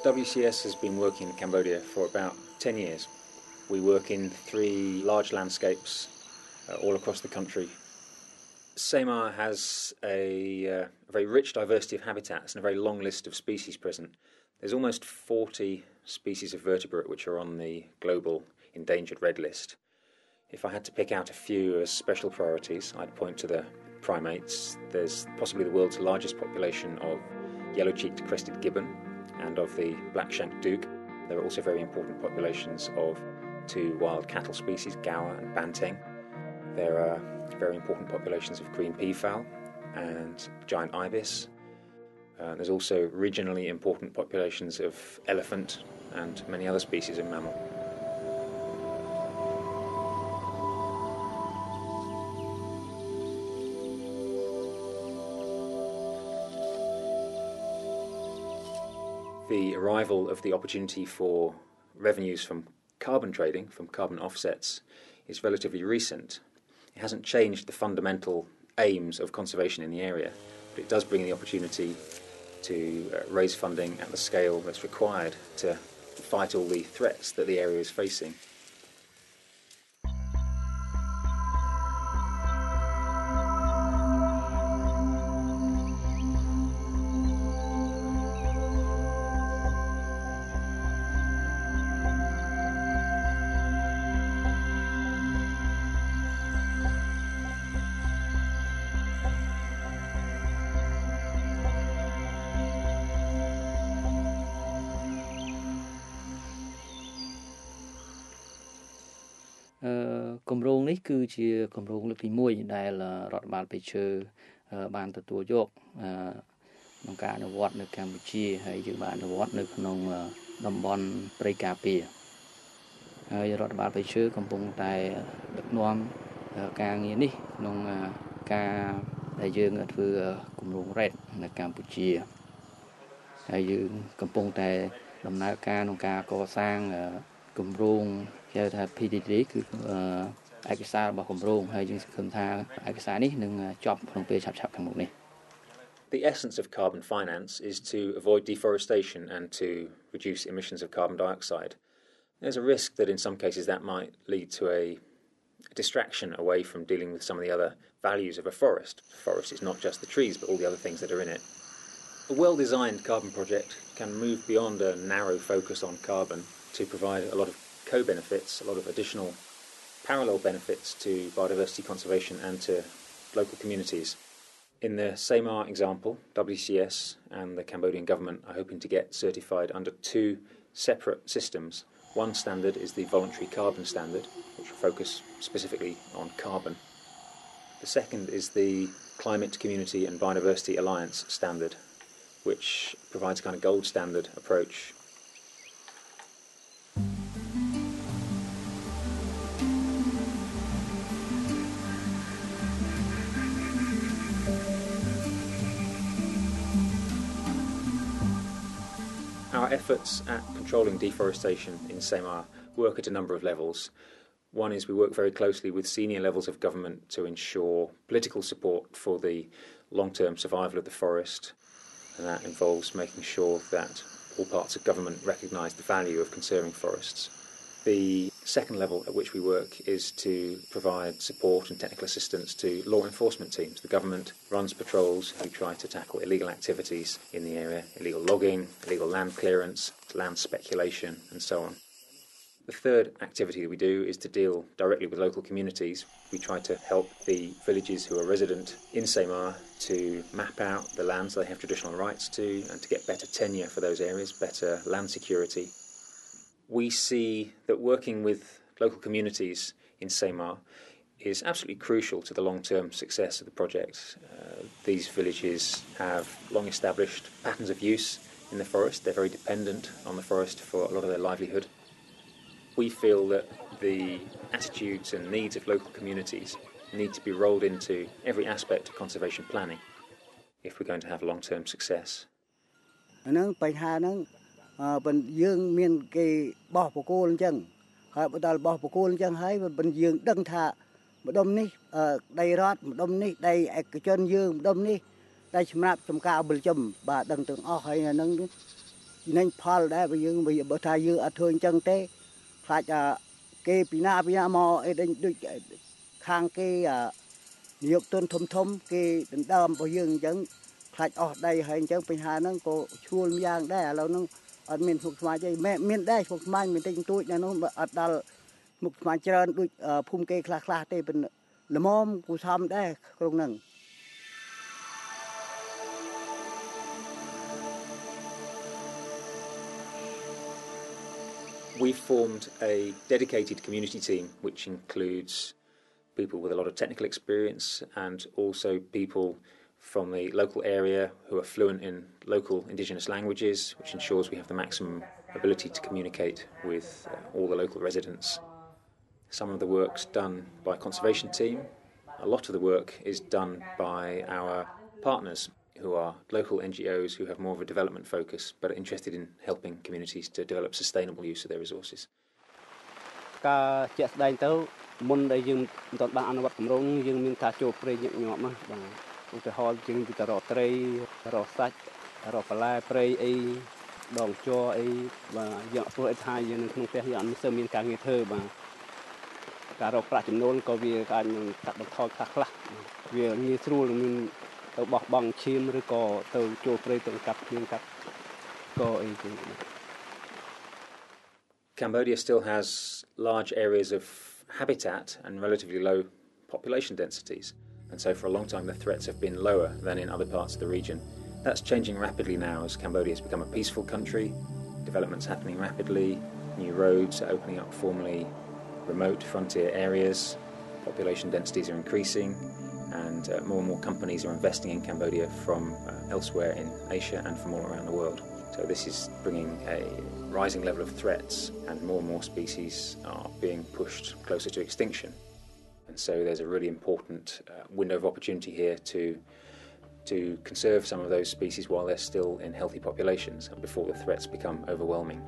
WCS has been working in Cambodia for about 10 years. We work in 3 large landscapes all across the country. Seima has a very rich diversity of habitats and a very long list of species present. There's almost 40 species of vertebrate which are on the global endangered red list. If I had to pick out a few as special priorities, I'd point to the primates. There's possibly the world's largest population of yellow-cheeked crested gibbon and of the black-shanked duke. There are also very important populations of 2 wild cattle species, gaur and banteng. There are very important populations of green peafowl and giant ibis. There's also regionally important populations of elephant and many other species of mammal. The arrival of the opportunity for revenues from carbon trading, from carbon offsets, is relatively recent. It hasn't changed the fundamental aims of conservation in the area, but it does bring the opportunity to raise funding at the scale that's required to fight all the threats that the area is facing. Công này គឺជាគម្រោងលើកទី1ដែលរដ្ឋបាលបេឈើបានទទួលយកក្នុងការអនុវត្តនៅកម្ពុជាហើយយើងបានអនុវត្តនៅក្នុងតំបន់ព្រៃការពារហើយរដ្ឋបាលបេឈើកំពុងតែដឹកនាំការងារនេះក្នុងការដែលយើងធ្វើគម្រោង RED នៅកម្ពុជាហើយយើងកំពុងតែដំណើរការក្នុងការកសាងគម្រោងគេហៅថា PDD គឺឯកសាររបស់គម្រោងហើយយើងសង្ឃឹមថាឯកសារនេះនឹងចប់ក្នុងពេលឆាប់ៗខាងមុខនេះ The essence of carbon finance is to avoid deforestation and to reduce emissions of carbon dioxide. There's a risk that in some cases that might lead to a distraction away from dealing with some of the other values of a forest. A forest is not just the trees but all the other things that are in it. A well-designed carbon project can move beyond a narrow focus on carbon to provide a lot of co-benefits, a lot of additional parallel benefits to biodiversity conservation and to local communities. In the Seima example, WCS and the Cambodian government are hoping to get certified under 2 separate systems. One standard is the voluntary carbon standard, which will focus specifically on carbon. The second is the Climate, Community and Biodiversity Alliance standard, which provides a kind of gold standard approach. Our efforts at controlling deforestation in Seima work at a number of levels. One is we work very closely with senior levels of government to ensure political support for the long-term survival of the forest, and that involves making sure that all parts of government recognise the value of conserving forests. The second level at which we work is to provide support and technical assistance to law enforcement teams. The government runs patrols who try to tackle illegal activities in the area, illegal logging, illegal land clearance, land speculation, and so on. The third activity that we do is to deal directly with local communities. We try to help the villages who are resident in Seima to map out the lands they have traditional rights to and to get better tenure for those areas, better land security. We see that working with local communities in Seima is absolutely crucial to the long-term success of the project. These villages have long-established patterns of use in the forest. They're very dependent on the forest for a lot of their livelihood. We feel that the attitudes and needs of local communities need to be rolled into every aspect of conservation planning if we're going to have long-term success. បញ្យើងមានគេបោះបកគោលអញ្ចឹងហើយបើដល់បោះបកគោលអញ្ចឹងហើយបញ្យើងដឹងថាម្ដុំនេះដីរដ្ឋម្ដុំនេះដីឯកជនយើងម្ដុំនេះតែសម្រាប់ចំការអបិលចំបាទដឹងទាំងអស់ហើយហ្នឹង nên phal đã bây giờ bữa thay dương ở thường chân té phải cái pina mò đến khang cái nhiều tôn thôm cái đầm bây giờ chẳng phải ở đây hay chẳng phải hà nó có chuồn giangได้เราnó ở miền phục mai chơi miềnได้phục mai miền tây tôi nó ở đây một mai chơi đôi phun cây khla khla đâyเป็นละมอมกูทำได้ตรงนั้น We formed a dedicated community team which includes people with a lot of technical experience and also people from the local area who are fluent in local indigenous languages, which ensures we have the maximum ability to communicate with all the local residents. Some of the work's done by a conservation team. A lot of the work is done by our partners who are local NGOs who have more of a development focus but are interested in helping communities to develop sustainable use of their resources. ការជាក់ស្ដែងទៅមុនដែលយើងមិនទាន់បានអនុវត្តគម្រោងយើងមានការចូលព្រៃញឹកញាប់ណាបាទឧទាហរណ៍យើងទៅរកត្រីរកសាច់រកបន្លែព្រៃអីដងជ័រអីបាទយើងព្រោះអីថាយើងនៅក្នុងផ្ទះយើងអត់សូវមានការងារធ្វើបាទការរកប្រាក់ចំណូលក៏វាអាចនឹងកាត់បន្ថយខ្លះវាងាយស្រួលមានទៅបោះបង់ឈាមឬក៏ទៅចូលព្រៃទៅកាប់ឈាមកាប់ក៏អីចឹង Cambodia still has large areas of habitat and relatively low population densities, and so for a long time the threats have been lower than in other parts of the region. That's changing rapidly now as Cambodia has become a peaceful country, development's happening rapidly, new roads are opening up formerly remote frontier areas, population densities are increasing, and more companies are investing in Cambodia from elsewhere in Asia and from all around the world. So this is bringing a rising level of threats, and more species are being pushed closer to extinction. And so there's a really important window of opportunity here to conserve some of those species while they're still in healthy populations and before the threats become overwhelming.